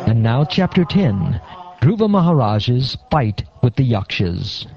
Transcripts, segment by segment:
And now Chapter 10, Dhruva Maharaja's fight with the Yakshas.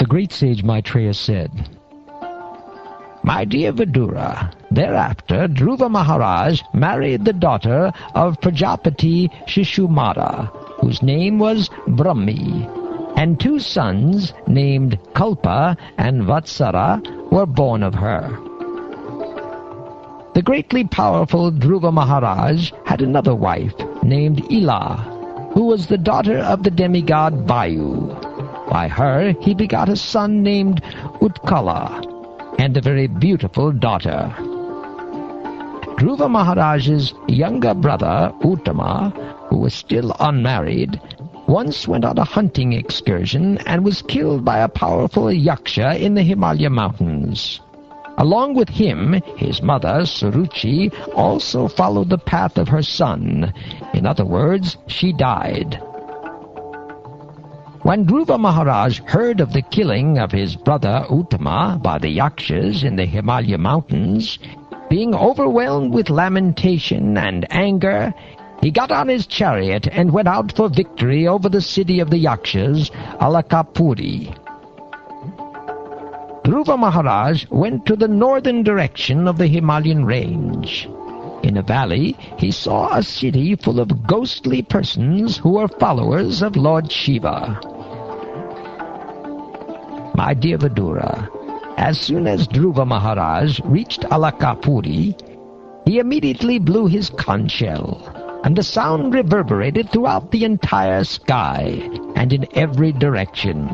Great sage Maitreya said, "My dear Vidura, thereafter Dhruva Maharaj married the daughter of Prajapati Shishumara, whose name was Brahmi, and 2 sons named Kalpa and Vatsara were born of her. The greatly powerful Dhruva Maharaj had another wife named Ila, who was the daughter of the demigod Vayu. By her he begot a son named Utkala, and a very beautiful daughter. Dhruva Maharaj's younger brother, Uttama, who was still unmarried, once went on a hunting excursion and was killed by a powerful Yaksha in the Himalaya mountains. Along with him, his mother, Suruchi, also followed the path of her son. In other words, she died. When Dhruva Maharaj heard of the killing of his brother Uttama by the Yakshas in the Himalaya mountains, being overwhelmed with lamentation and anger, he got on his chariot and went out for victory over the city of the Yakshas, Alakapuri. Dhruva Maharaj went to the northern direction of the Himalayan range. In a valley, he saw a city full of ghostly persons who were followers of Lord Shiva. My dear Vidura, as soon as Dhruva Maharaj reached Alakapuri, he immediately blew his conch shell, and the sound reverberated throughout the entire sky and in every direction.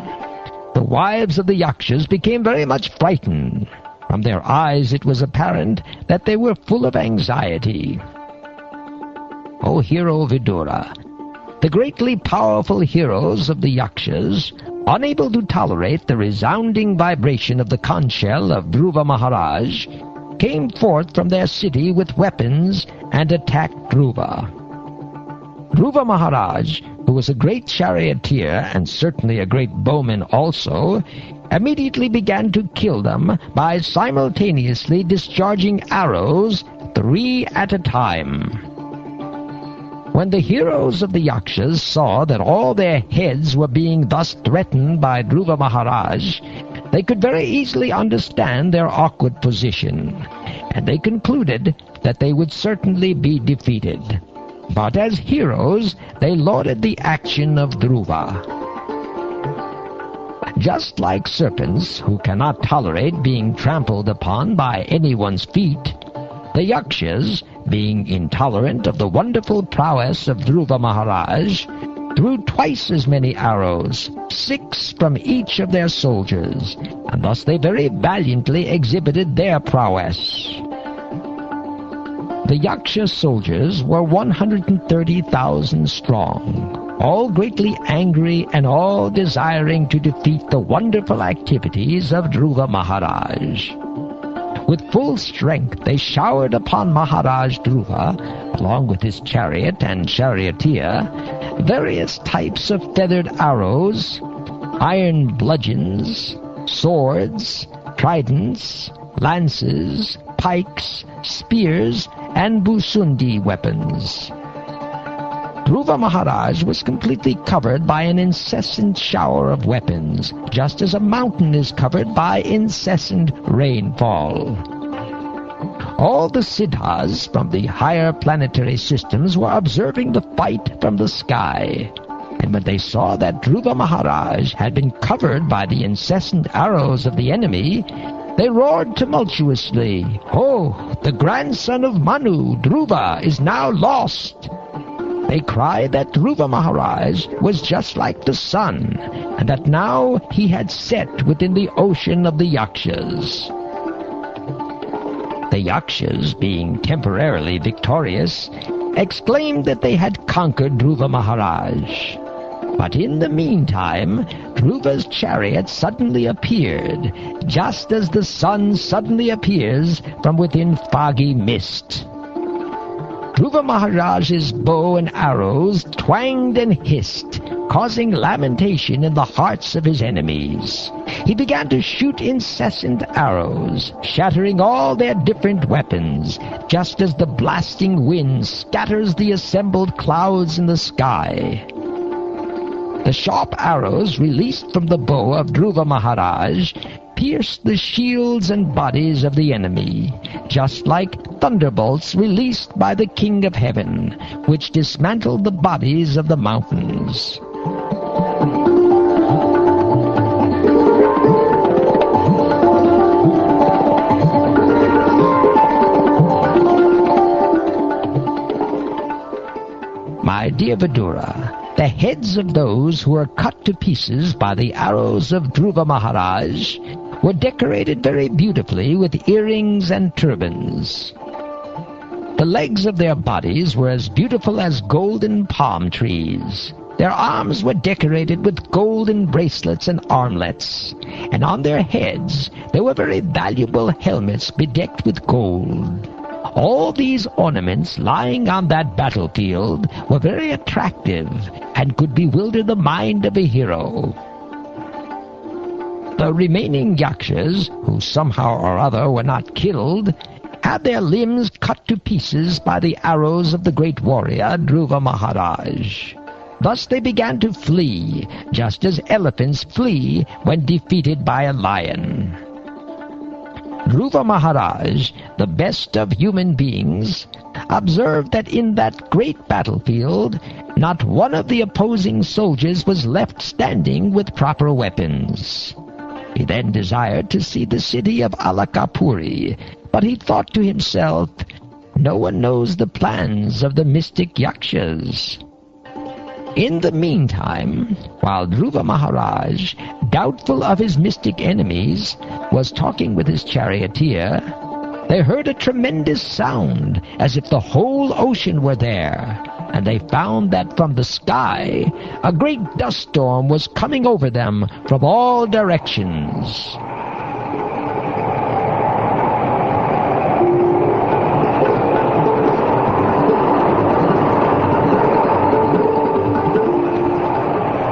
The wives of the Yakshas became very much frightened. From their eyes it was apparent that they were full of anxiety. O hero Vidura, the greatly powerful heroes of the Yakshas, unable to tolerate the resounding vibration of the conch shell of Dhruva Maharaj, came forth from their city with weapons and attacked Dhruva. Dhruva Maharaj, who was a great charioteer and certainly a great bowman also, immediately began to kill them by simultaneously discharging arrows 3 at a time. When the heroes of the Yakshas saw that all their heads were being thus threatened by Dhruva Maharaj, they could very easily understand their awkward position, and they concluded that they would certainly be defeated. But as heroes, they lauded the action of Dhruva. Just like serpents who cannot tolerate being trampled upon by anyone's feet, the Yakshas, being intolerant of the wonderful prowess of Dhruva Maharaj, threw twice as many arrows, 6 from each of their soldiers, and thus they very valiantly exhibited their prowess. The Yaksha soldiers were 130,000 strong, all greatly angry and all desiring to defeat the wonderful activities of Dhruva Maharaj. With full strength they showered upon Maharaj Dhruva, along with his chariot and charioteer, various types of feathered arrows, iron bludgeons, swords, tridents, lances, pikes, spears, and Busundi weapons. Dhruva Maharaj was completely covered by an incessant shower of weapons, just as a mountain is covered by incessant rainfall. All the siddhas from the higher planetary systems were observing the fight from the sky, and when they saw that Dhruva Maharaj had been covered by the incessant arrows of the enemy, They roared tumultuously, "Oh, the grandson of Manu, Dhruva, is now lost!" They cried that Dhruva Maharaj was just like the sun, and that now he had set within the ocean of the Yakshas. The Yakshas, being temporarily victorious, exclaimed that they had conquered Dhruva Maharaj. But in the meantime, Dhruva's chariot suddenly appeared, just as the sun suddenly appears from within foggy mist. Dhruva Maharaj's bow and arrows twanged and hissed, causing lamentation in the hearts of his enemies. He began to shoot incessant arrows, shattering all their different weapons, just as the blasting wind scatters the assembled clouds in the sky. The sharp arrows released from the bow of Dhruva Maharaj pierced the shields and bodies of the enemy, just like thunderbolts released by the King of Heaven, which dismantled the bodies of the mountains. My dear Vidura, the heads of those who were cut to pieces by the arrows of Dhruva Maharaj were decorated very beautifully with earrings and turbans. The legs of their bodies were as beautiful as golden palm trees. Their arms were decorated with golden bracelets and armlets, and on their heads there were very valuable helmets bedecked with gold. All these ornaments lying on that battlefield were very attractive and could bewilder the mind of a hero. The remaining Yakshas, who somehow or other were not killed, had their limbs cut to pieces by the arrows of the great warrior Dhruva Maharaj. Thus they began to flee, just as elephants flee when defeated by a lion. Dhruva Maharaj, the best of human beings, observed that in that great battlefield not one of the opposing soldiers was left standing with proper weapons. He then desired to see the city of Alakapuri, but he thought to himself, "No one knows the plans of the mystic Yakshas." In the meantime, while Dhruva Maharaj, doubtful of his mystic enemies, was talking with his charioteer, they heard a tremendous sound, as if the whole ocean were there, and they found that from the sky a great dust storm was coming over them from all directions.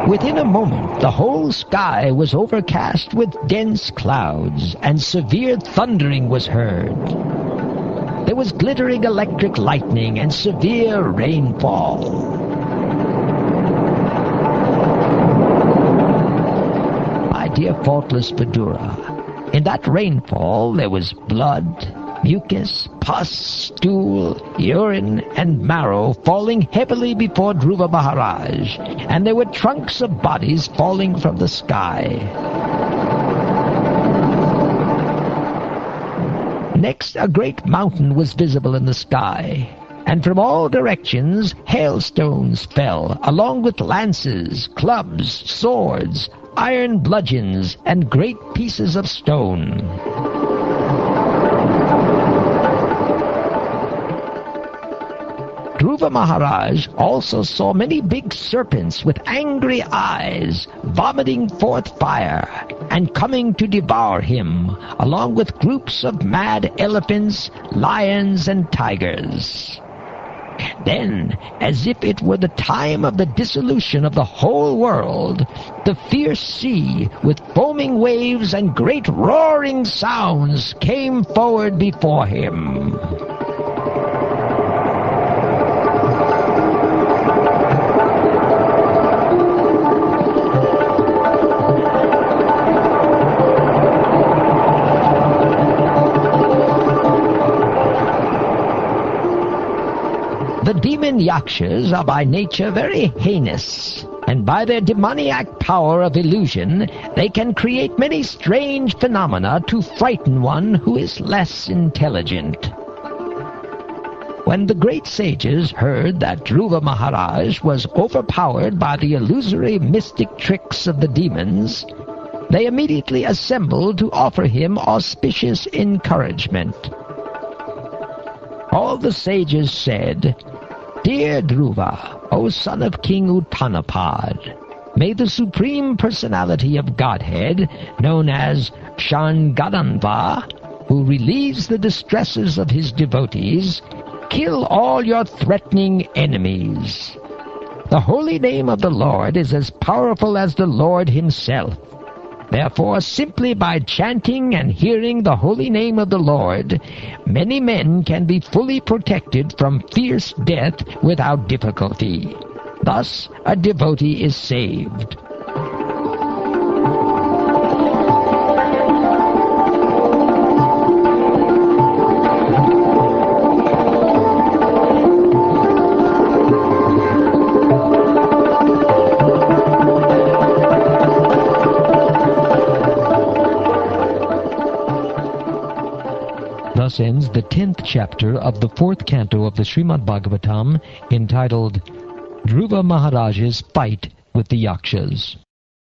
Within a moment, the whole sky was overcast with dense clouds, and severe thundering was heard. There was glittering electric lightning and severe rainfall. My dear faultless Vidura, in that rainfall there was blood, mucus, pus, stool, urine, and marrow falling heavily before Dhruva Maharaj, and there were trunks of bodies falling from the sky. Next, a great mountain was visible in the sky, and from all directions hailstones fell, along with lances, clubs, swords, iron bludgeons, and great pieces of stone. Dhruva Maharaj also saw many big serpents with angry eyes, vomiting forth fire, and coming to devour him, along with groups of mad elephants, lions, and tigers. Then, as if it were the time of the dissolution of the whole world, the fierce sea, with foaming waves and great roaring sounds, came forward before him. The demon Yakshas are by nature very heinous. and by their demoniac power of illusion they can create many strange phenomena to frighten one who is less intelligent. When the great sages heard that Dhruva Maharaj was overpowered by the illusory mystic tricks of the demons, they immediately assembled to offer him auspicious encouragement. All the sages said, "Dear Dhruva, O son of King Uttanapad, may the Supreme Personality of Godhead, known as Shangadanva, who relieves the distresses of his devotees, kill all your threatening enemies. The holy name of the Lord is as powerful as the Lord himself. Therefore, simply by chanting and hearing the holy name of the Lord, many men can be fully protected from fierce death without difficulty. Thus, a devotee is saved." Thus ends the 10th chapter of the 4th canto of the Śrīmad-Bhāgavatam, entitled Dhruva Maharaja's Fight with the Yakshas.